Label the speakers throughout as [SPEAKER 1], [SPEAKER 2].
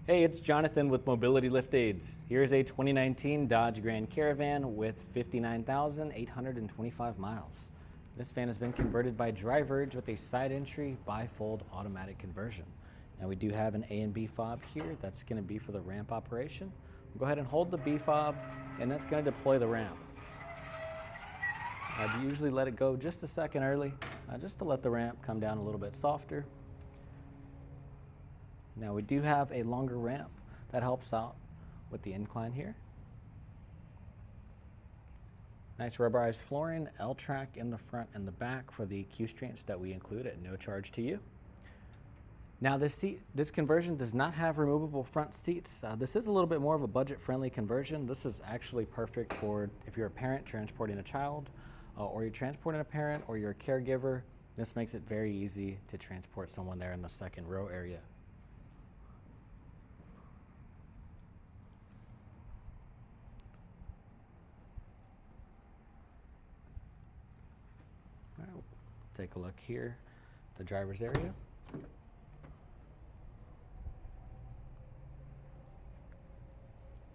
[SPEAKER 1] Hey, it's Jonathan with Mobility Lift Aids. Here's a 2019 Dodge Grand Caravan with 59,825 miles. This van has been converted by Driverge with a side entry bifold automatic conversion. Now we do have an A and B fob here. That's going to be for the ramp operation. We'll go ahead and hold the B fob, and that's going to deploy the ramp. I'd usually let it go just a second early, just to let the ramp come down a little bit softer. Now we do have a longer ramp that helps out with the incline here. Nice rubberized flooring, L-track in the front and the back for the Q-strings that we include at no charge to you. Now this conversion does not have removable front seats. This is a little bit more of a budget-friendly conversion. This is actually perfect for if you're a parent transporting a child, or you're transporting a parent, or you're a caregiver. This makes it very easy to transport someone there in the second row area. All right, take a look here, the driver's area.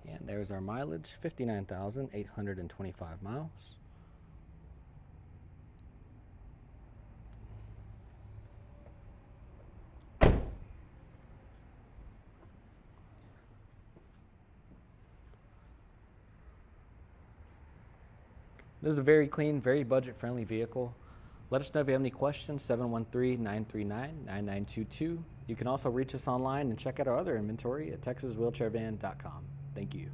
[SPEAKER 1] And there's our mileage, 59,825 miles. This is a very clean, very budget-friendly vehicle. Let us know if you have any questions, 713-939-9922. You can also reach us online and check out our other inventory at texaswheelchairvan.com. Thank you.